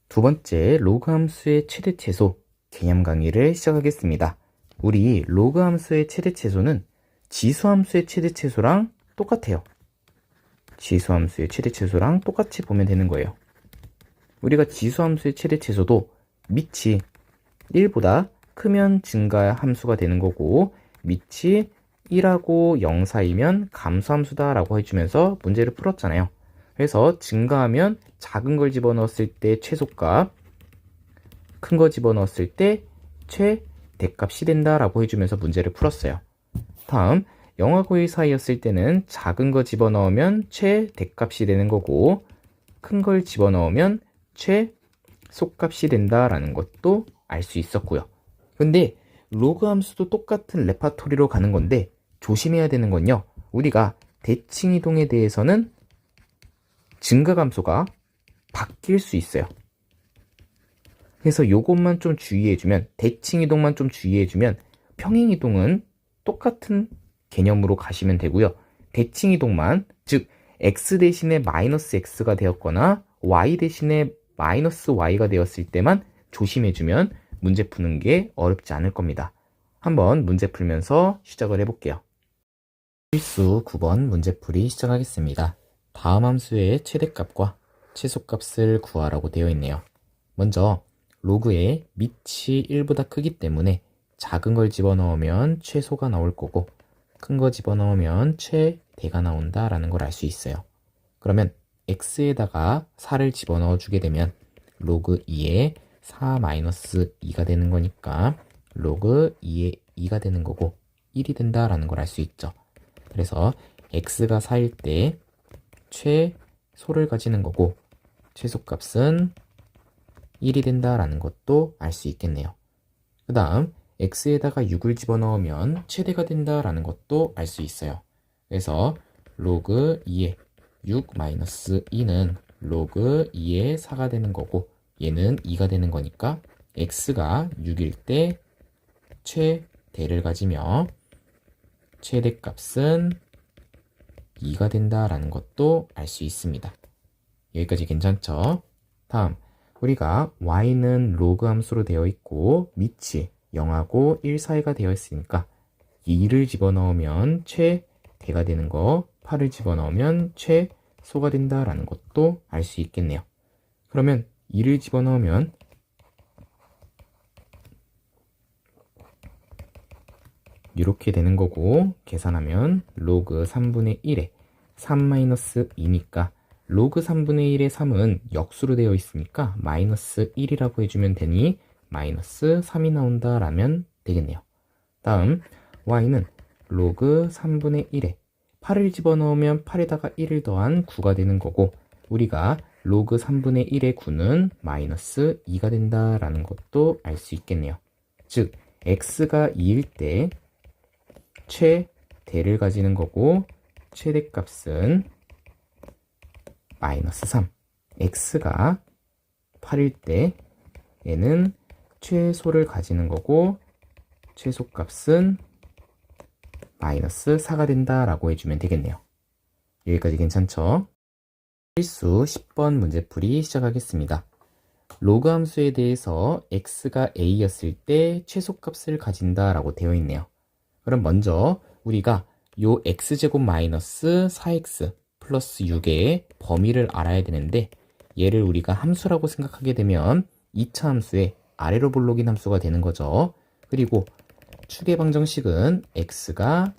두 번째 로그 함수의 최대 최소 개념 강의를 시작하겠습니다. 우리 로그 함수의 최대 최소는 지수 함수의 최대 최소랑 똑같아요. 지수 함수의 최대 최소랑 똑같이 보면 되는 거예요. 우리가 지수 함수의 최대 최소도 밑이 1보다 크면 증가 함수가 되는 거고 밑이 1하고 0 사이면 감소 함수다 라고 해주면서 문제를 풀었잖아요. 그래서 증가하면 작은 걸 집어넣었을 때 최소값, 큰 거 집어넣었을 때 최대값이 된다 라고 해주면서 문제를 풀었어요. 다음 0하고 1 사이였을 때는 작은 거 집어넣으면 최대값이 되는 거고 큰 걸 집어넣으면 최소값이 된다라는 것도 알 수 있었고요. 근데 로그 함수도 똑같은 레파토리로 가는 건데 조심해야 되는 건요. 우리가 대칭 이동에 대해서는 증가 감소가 바뀔 수 있어요. 그래서 요것만 좀 주의해주면, 대칭 이동만 좀 주의해주면 평행 이동은 똑같은 개념으로 가시면 되고요. 대칭 이동만, 즉 x 대신에 마이너스 x가 되었거나 y 대신에 마이너스 y가 되었을 때만 조심해주면 문제 푸는 게 어렵지 않을 겁니다. 한번 문제 풀면서 시작을 해볼게요. 필수 9번 문제풀이 시작하겠습니다. 다음 함수의 최대값과 최소값을 구하라고 되어 있네요. 먼저 로그의 밑이 1보다 크기 때문에 작은 걸 집어넣으면 최소가 나올 거고 큰 거 집어넣으면 최대가 나온다라는 걸 알 수 있어요. 그러면 x에다가 4를 집어넣어 주게 되면 로그 2에 4-2가 되는 거니까 로그 2에 2가 되는 거고 1이 된다라는 걸 알 수 있죠. 그래서 x가 4일 때 최소를 가지는 거고 최소값은 1이 된다라는 것도 알 수 있겠네요. 그 다음 x에다가 6을 집어넣으면 최대가 된다라는 것도 알 수 있어요. 그래서 로그 2에 6-2는 로그 2에 4가 되는 거고 얘는 2가 되는 거니까 x가 6일 때 최대를 가지며 최대값은 2가 된다라는 것도 알 수 있습니다. 여기까지 괜찮죠? 다음 우리가 y는 로그 함수로 되어 있고 밑이 0하고 1 사이가 되어 있으니까 2를 집어넣으면 최대가 되는 거, 8을 집어넣으면 최소가 된다라는 것도 알 수 있겠네요. 그러면 2를 집어넣으면 이렇게 되는 거고 계산하면 로그 3분의 1에 3-2니까 로그 3분의 1의 3은 역수로 되어 있으니까 마이너스 1이라고 해주면 되니 마이너스 3이 나온다라면 되겠네요. 다음 y는 로그 3분의 1에 8을 집어넣으면 8에다가 1을 더한 9가 되는 거고 우리가 로그 3분의 1의 9는 마이너스 2가 된다라는 것도 알 수 있겠네요. 즉 x가 2일 때 최대를 가지는 거고 최대값은 마이너스 3. x가 8일 때 얘는 최소를 가지는 거고 최소값은 마이너스 4가 된다라고 해주면 되겠네요. 여기까지 괜찮죠? 필수 10번 문제풀이 시작하겠습니다. 로그 함수에 대해서 x가 a였을 때 최소값을 가진다라고 되어 있네요. 그럼 먼저 우리가 요 x제곱 마이너스 4x 플러스 6의 범위를 알아야 되는데 얘를 우리가 함수라고 생각하게 되면 2차 함수의 아래로 볼록인 함수가 되는 거죠. 그리고 축의 방정식은 x가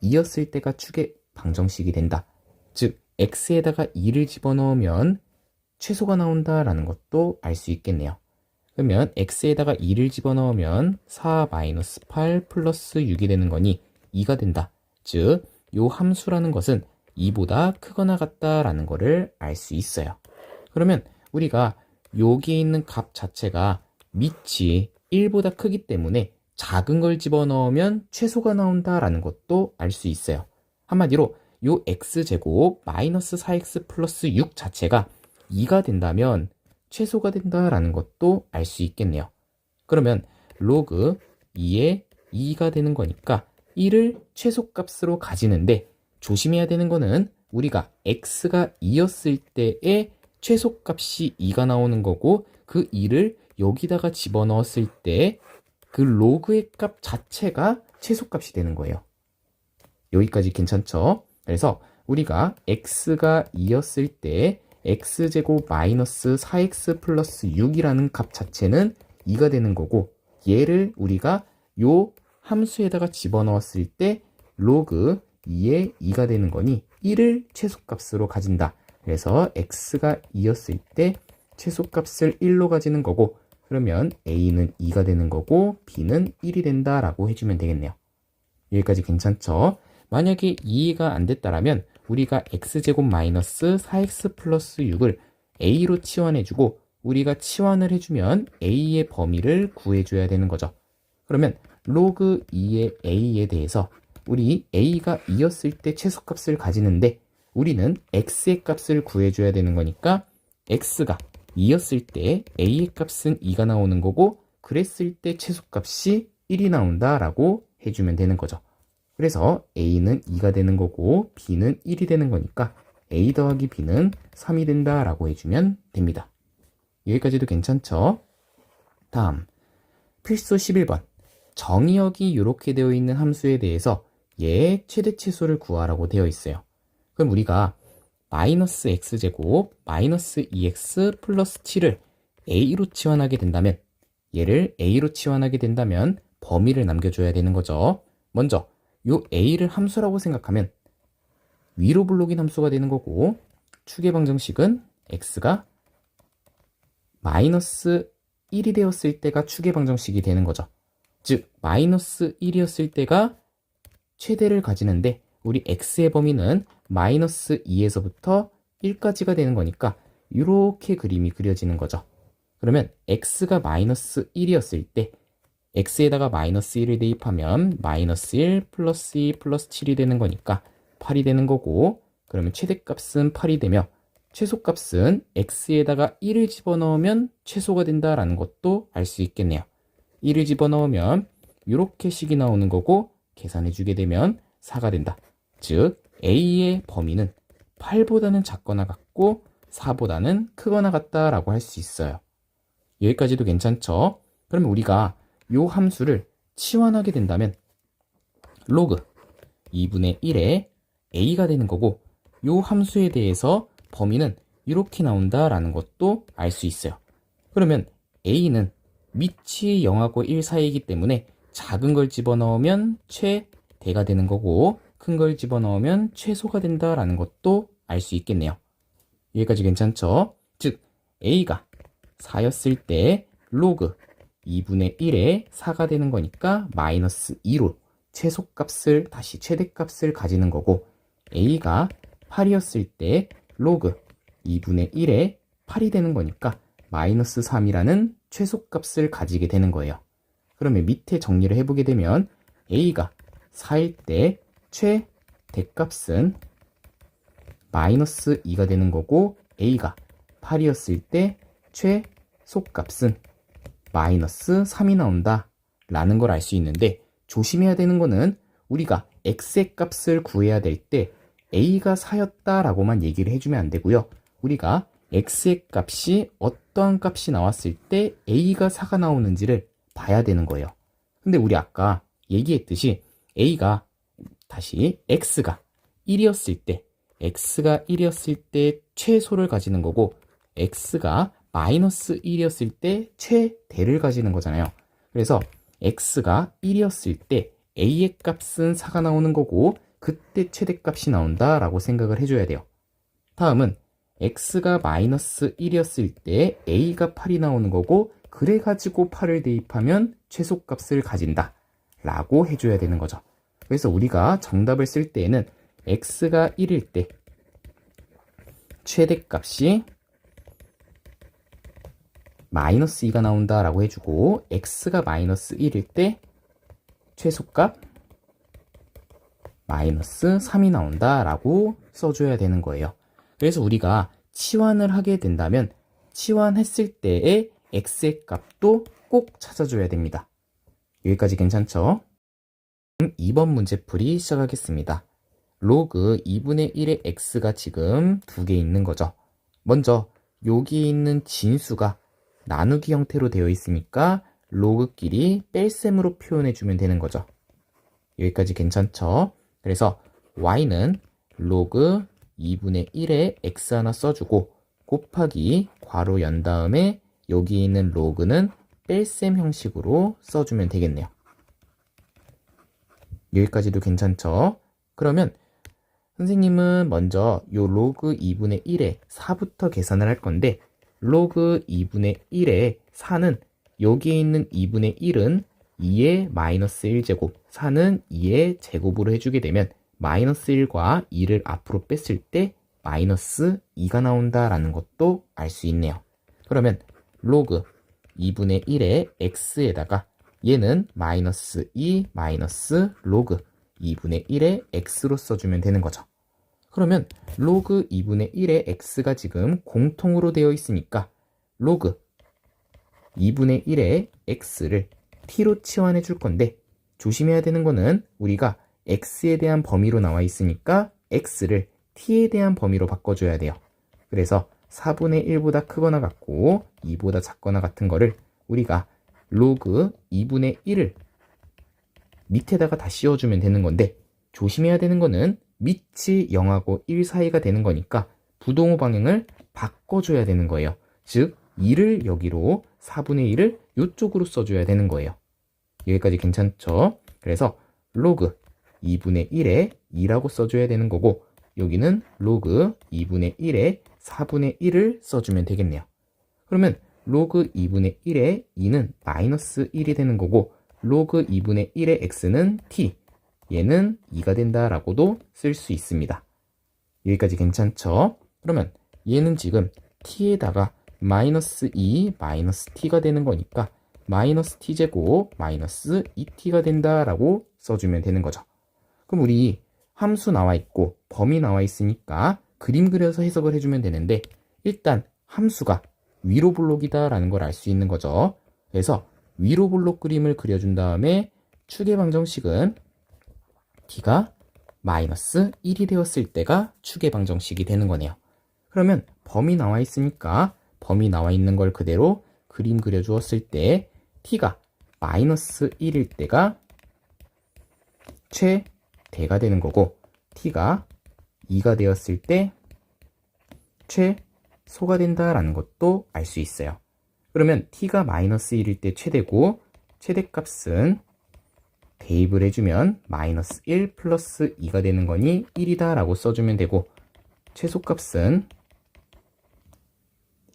2였을 때가 축의 방정식이 된다. 즉 x에다가 2를 집어넣으면 최소가 나온다라는 것도 알 수 있겠네요. 그러면 x에다가 2를 집어넣으면 4-8 플러스 6이 되는 거니 2가 된다. 즉, 요 함수라는 것은 2보다 크거나 같다라는 거를 알 수 있어요. 그러면 우리가 여기에 있는 값 자체가 밑이 1보다 크기 때문에 작은 걸 집어넣으면 최소가 나온다라는 것도 알 수 있어요. 한마디로 요 x제곱 마이너스 4x 플러스 6 자체가 2가 된다면 최소가 된다라는 것도 알 수 있겠네요. 그러면 로그 2에 2가 되는 거니까 1을 최소값으로 가지는데 조심해야 되는 거는 우리가 x가 2였을 때의 최소값이 2가 나오는 거고 그 2를 여기다가 집어넣었을 때 그 로그의 값 자체가 최소값이 되는 거예요. 여기까지 괜찮죠? 그래서 우리가 x가 2였을 때 x제곱 마이너스 4x 플러스 6이라는 값 자체는 2가 되는 거고 얘를 우리가 요 함수에다가 집어넣었을 때 로그 2의 2가 되는 거니 1을 최소값으로 가진다. 그래서 x가 2였을 때 최소값을 1로 가지는 거고 그러면 a는 2가 되는 거고 b는 1이 된다라고 해주면 되겠네요. 여기까지 괜찮죠? 만약에 이해가 안 됐다라면 우리가 x제곱 마이너스 4x 플러스 6을 a로 치환해주고 우리가 치환을 해주면 a의 범위를 구해줘야 되는 거죠. 그러면 로그 2의 a에 대해서 우리 a가 2였을 때 최소값을 가지는데 우리는 x의 값을 구해줘야 되는 거니까 x가 2였을 때 a의 값은 2가 나오는 거고 그랬을 때 최소값이 1이 나온다라고 해주면 되는 거죠. 그래서 a는 2가 되는 거고 b는 1이 되는 거니까 a 더하기 b는 3이 된다라고 해주면 됩니다. 여기까지도 괜찮죠? 다음 필수 11번 정의역이 이렇게 되어 있는 함수에 대해서 얘의 최대치수를 구하라고 되어 있어요. 그럼 우리가 마이너스 x제곱 마이너스 2x 플러스 7을 a로 치환하게 된다면 얘를 a로 치환하게 된다면 범위를 남겨줘야 되는 거죠. 먼저 요 a를 함수라고 생각하면 위로 블록인 함수가 되는 거고 축의 방정식은 x가 마이너스 1이 되었을 때가 축의 방정식이 되는 거죠. 즉 마이너스 1이었을 때가 최대를 가지는데 우리 x의 범위는 마이너스 2에서부터 1까지가 되는 거니까 이렇게 그림이 그려지는 거죠. 그러면 x가 마이너스 1이었을 때 x에다가 마이너스 1을 대입하면 마이너스 1 플러스 2 플러스 7이 되는 거니까 8이 되는 거고 그러면 최대값은 8이 되며 최소값은 x에다가 1을 집어넣으면 최소가 된다라는 것도 알 수 있겠네요. 1을 집어넣으면 이렇게 식이 나오는 거고 계산해 주게 되면 4가 된다. 즉 a의 범위는 8보다는 작거나 같고 4보다는 크거나 같다라고 할 수 있어요. 여기까지도 괜찮죠? 그러면 우리가 이 함수를 치환하게 된다면 로그 2분의 1에 a가 되는 거고 이 함수에 대해서 범위는 이렇게 나온다라는 것도 알 수 있어요. 그러면 a는 밑이 0하고 1 사이이기 때문에 작은 걸 집어넣으면 최대가 되는 거고 큰 걸 집어넣으면 최소가 된다라는 것도 알 수 있겠네요. 여기까지 괜찮죠? 즉 a가 4였을 때 로그 2분의 1에 4가 되는 거니까 마이너스 2로 최소값을 다시 최대값을 가지는 거고 a가 8이었을 때 로그 2분의 1에 8이 되는 거니까 마이너스 3이라는 최소값을 가지게 되는 거예요. 그러면 밑에 정리를 해보게 되면 a가 4일 때 최대값은 마이너스 2가 되는 거고 a가 8이었을 때 최소값은 마이너스 3이 나온다 라는 걸 알 수 있는데 조심해야 되는 거는 우리가 x의 값을 구해야 될 때 a가 4였다 라고만 얘기를 해주면 안 되고요. 우리가 x의 값이 어떠한 값이 나왔을 때 a가 4가 나오는지를 봐야 되는 거예요. 근데 우리 아까 얘기했듯이 x가 1이었을 때 최소를 가지는 거고 x가 마이너스 1이었을 때 최대를 가지는 거잖아요. 그래서 x가 1이었을 때 a의 값은 4가 나오는 거고 그때 최대값이 나온다 라고 생각을 해줘야 돼요. 다음은 x가 마이너스 1이었을 때 a가 8이 나오는 거고 그래가지고 8을 대입하면 최소값을 가진다 라고 해줘야 되는 거죠. 그래서 우리가 정답을 쓸 때에는 x가 1일 때 최대값이 마이너스 2가 나온다 라고 해주고 x가 마이너스 1일 때 최소값 마이너스 3이 나온다 라고 써줘야 되는 거예요. 그래서 우리가 치환을 하게 된다면 치환했을 때의 x의 값도 꼭 찾아줘야 됩니다. 여기까지 괜찮죠? 2번 문제풀이 시작하겠습니다. 로그 2분의 1의 x가 지금 두 개 있는 거죠. 먼저 여기 있는 진수가 나누기 형태로 되어 있으니까 로그끼리 뺄셈으로 표현해주면 되는 거죠. 여기까지 괜찮죠? 그래서 y는 로그 2분의 1에 x 하나 써주고 곱하기 괄호 연 다음에 여기 있는 로그는 뺄셈 형식으로 써주면 되겠네요. 여기까지도 괜찮죠? 그러면 선생님은 먼저 요 로그 2분의 1에 4부터 계산을 할 건데 로그 2분의 1에 4는 여기에 있는 2분의 1은 2의 마이너스 1제곱, 4는 2의 제곱으로 해주게 되면 마이너스 1과 2를 앞으로 뺐을 때 마이너스 2가 나온다라는 것도 알 수 있네요. 그러면 로그 2분의 1의 x에다가 얘는 마이너스 2 마이너스 로그 2분의 1의 x로 써주면 되는 거죠. 그러면 로그 2분의 1의 x가 지금 공통으로 되어 있으니까 로그 2분의 1의 x를 t로 치환해 줄 건데 조심해야 되는 거는 우리가 x에 대한 범위로 나와 있으니까 x를 t에 대한 범위로 바꿔줘야 돼요. 그래서 4분의 1보다 크거나 같고 2보다 작거나 같은 거를 우리가 로그 2분의 1을 밑에다가 다 씌워주면 되는 건데 조심해야 되는 거는 밑이 0하고 1 사이가 되는 거니까 부동호 방향을 바꿔줘야 되는 거예요. 즉 2를 여기로 4분의 1을 이쪽으로 써줘야 되는 거예요. 여기까지 괜찮죠? 그래서 로그 2분의 1에 2라고 써줘야 되는 거고 여기는 로그 2분의 1에 4분의 1을 써주면 되겠네요. 그러면 로그 2분의 1에 2는 마이너스 1이 되는 거고 로그 2분의 1의 x는 t, 얘는 2가 된다라고도 쓸 수 있습니다. 여기까지 괜찮죠? 그러면 얘는 지금 t에다가 마이너스 2 마이너스 t가 되는 거니까 마이너스 t제곱 마이너스 2t가 된다라고 써주면 되는 거죠. 그럼 우리 함수 나와 있고 범위 나와 있으니까 그림 그려서 해석을 해주면 되는데 일단 함수가 위로 블록이다 라는 걸 알 수 있는 거죠. 그래서 위로 블록 그림을 그려준 다음에 축의 방정식은 t가 마이너스 1이 되었을 때가 축의 방정식이 되는 거네요. 그러면 범위 나와 있으니까 범위 나와 있는 걸 그대로 그림 그려 주었을 때 t가 마이너스 1일 때가 최대가 되는 거고 t가 2가 되었을 때 최소가 된다라는 것도 알 수 있어요. 그러면 t가 마이너스 1일 때 최대고 최대값은 대입을 해주면 마이너스 1 플러스 2가 되는 거니 1이다 라고 써주면 되고 최소값은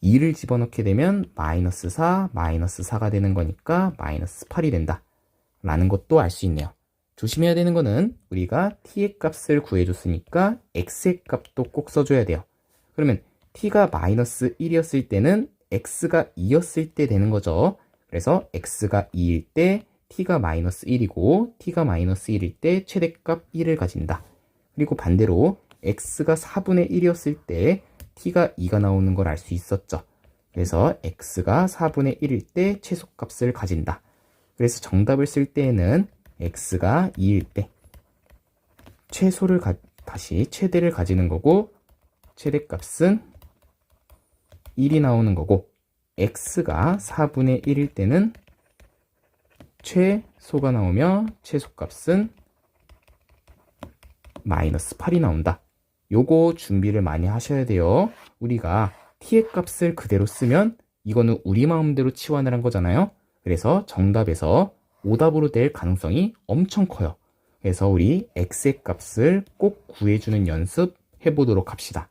2를 집어넣게 되면 마이너스 4, 마이너스 4가 되는 거니까 마이너스 8이 된다 라는 것도 알 수 있네요. 조심해야 되는 거는 우리가 t의 값을 구해줬으니까 x의 값도 꼭 써줘야 돼요. 그러면 t가 마이너스 1이었을 때는 x가 2였을 때 되는 거죠. 그래서 x가 2일 때 t가 마이너스 1이고 t가 마이너스 1일 때 최대값 1을 가진다. 그리고 반대로 x가 4분의 1이었을 때 t가 2가 나오는 걸 알 수 있었죠. 그래서 x가 4분의 1일 때 최소값을 가진다. 그래서 정답을 쓸 때에는 x가 2일 때 최소를 다시 최대를 가지는 거고 최대값은 1이 나오는 거고 x가 4분의 1일 때는 최소가 나오며 최소값은 마이너스 8이 나온다. 요거 준비를 많이 하셔야 돼요. 우리가 t의 값을 그대로 쓰면 이거는 우리 마음대로 치환을 한 거잖아요. 그래서 정답에서 오답으로 될 가능성이 엄청 커요. 그래서 우리 x의 값을 꼭 구해주는 연습 해보도록 합시다.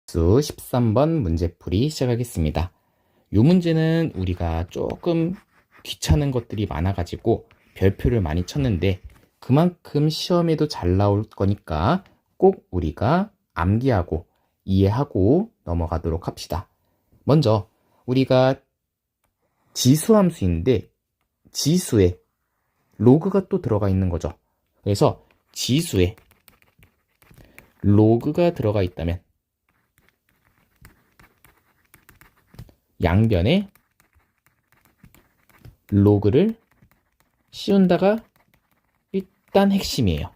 수 13번 문제풀이 시작하겠습니다. 이 문제는 우리가 조금 귀찮은 것들이 많아가지고 별표를 많이 쳤는데 그만큼 시험에도 잘 나올 거니까 꼭 우리가 암기하고 이해하고 넘어가도록 합시다. 먼저 우리가 지수함수인데 지수에 로그가 또 들어가 있는 거죠. 그래서 지수에 로그가 들어가 있다면 양변에 로그를 씌운다가 일단 핵심이에요.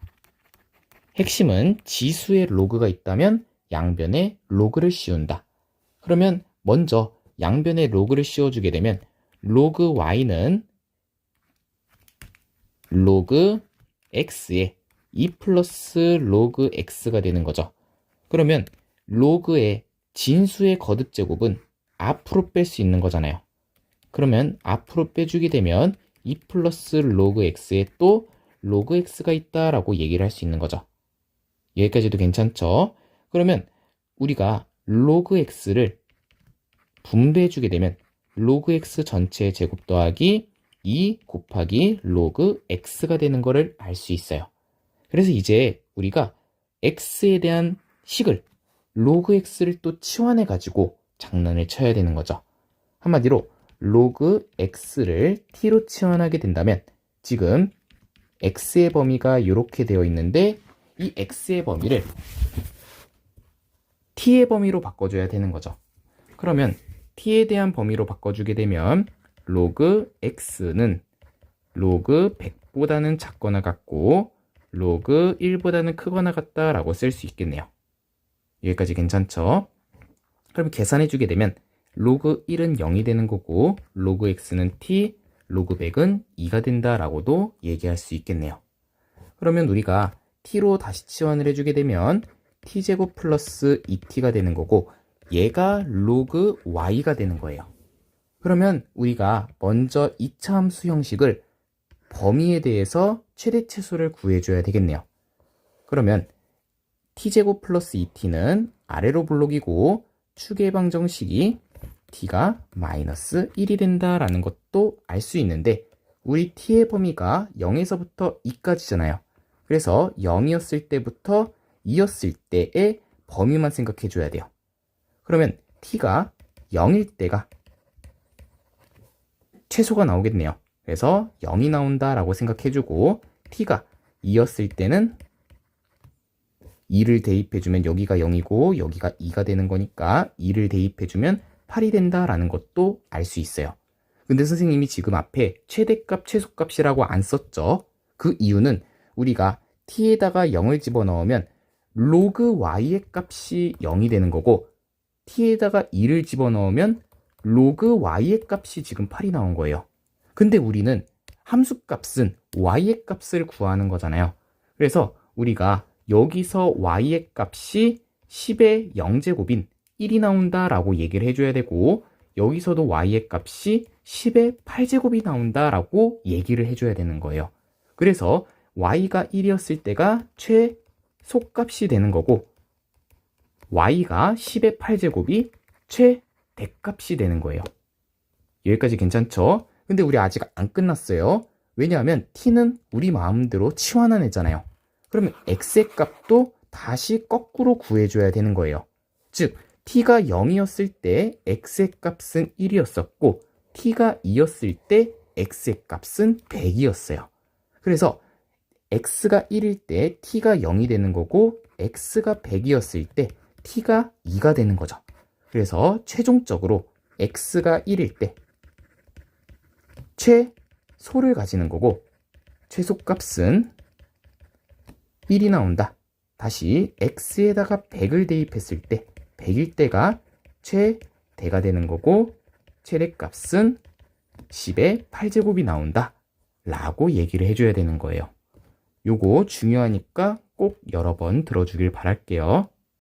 핵심은 지수에 로그가 있다면 양변에 로그를 씌운다. 그러면 먼저 양변에 로그를 씌워주게 되면 로그 y는 로그 x에 2 플러스 로그 x가 되는 거죠. 그러면 로그의 진수의 거듭제곱은 앞으로 뺄 수 있는 거잖아요. 그러면 앞으로 빼주게 되면 2 플러스 로그 x에 또 로그 x가 있다라고 얘기를 할 수 있는 거죠. 여기까지도 괜찮죠? 그러면 우리가 로그 x를 분배해주게 되면 로그 x 전체의 제곱 더하기 2 곱하기 로그 x가 되는 거를 알 수 있어요. 그래서 이제 우리가 x에 대한 식을 로그 x를 또 치환해 가지고 장난을 쳐야 되는 거죠. 한마디로 로그 x를 t로 치환하게 된다면 지금 x의 범위가 이렇게 되어 있는데 이 x의 범위를 t의 범위로 바꿔줘야 되는 거죠. 그러면 t에 대한 범위로 바꿔주게 되면 로그 x는 로그 100보다는 작거나 같고 로그 1보다는 크거나 같다라고 쓸 수 있겠네요. 여기까지 괜찮죠? 그럼 계산해주게 되면 로그 1은 0이 되는 거고 로그 x는 t, 로그 100은 2가 된다라고도 얘기할 수 있겠네요. 그러면 우리가 t로 다시 치환을 해주게 되면 t제곱 플러스 2t가 되는 거고 얘가 로그 y가 되는 거예요. 그러면 우리가 먼저 2차 함수 형식을 범위에 대해서 최대치수를 구해줘야 되겠네요. 그러면 t제곱 플러스 2t는 아래로 블록이고 축의 방정식이 t가 마이너스 1이 된다라는 것도 알 수 있는데 우리 t의 범위가 0에서부터 2까지잖아요. 그래서 0이었을 때부터 2였을 때의 범위만 생각해 줘야 돼요. 그러면 t가 0일 때가 최소가 나오겠네요. 그래서 0이 나온다라고 생각해주고 t가 2였을 때는 2를 대입해주면 여기가 0이고 여기가 2가 되는 거니까 2를 대입해주면 8이 된다라는 것도 알 수 있어요. 근데 선생님이 지금 앞에 최대값, 최소값이라고 안 썼죠? 그 이유는 우리가 t에다가 0을 집어넣으면 로그 y의 값이 0이 되는 거고 t에다가 2를 집어넣으면 로그 y의 값이 지금 8이 나온 거예요. 근데 우리는 함수값은 y의 값을 구하는 거잖아요. 그래서 우리가 여기서 y의 값이 10의 0제곱인 1이 나온다라고 얘기를 해줘야 되고 여기서도 y의 값이 10의 8제곱이 나온다라고 얘기를 해줘야 되는 거예요. 그래서 y가 1이었을 때가 최소값이 되는 거고 y가 10의 8제곱이 최대값이 되는 거예요. 여기까지 괜찮죠? 근데 우리 아직 안 끝났어요. 왜냐하면 t는 우리 마음대로 치환한 애잖아요. 그러면 x의 값도 다시 거꾸로 구해줘야 되는 거예요. 즉 t가 0이었을 때 x의 값은 1이었었고 t가 2였을 때 x의 값은 100이었어요. 그래서 x가 1일 때 t가 0이 되는 거고 x가 100이었을 때 t가 2가 되는 거죠. 그래서 최종적으로 x가 1일 때 최소를 가지는 거고 최소값은 1이 나온다. 다시 x에다가 100을 대입했을 때 100일 때가 최대가 되는 거고 최대값은 10의 8제곱이 나온다 라고 얘기를 해줘야 되는 거예요. 요거 중요하니까 꼭 여러 번 들어주길 바랄게요.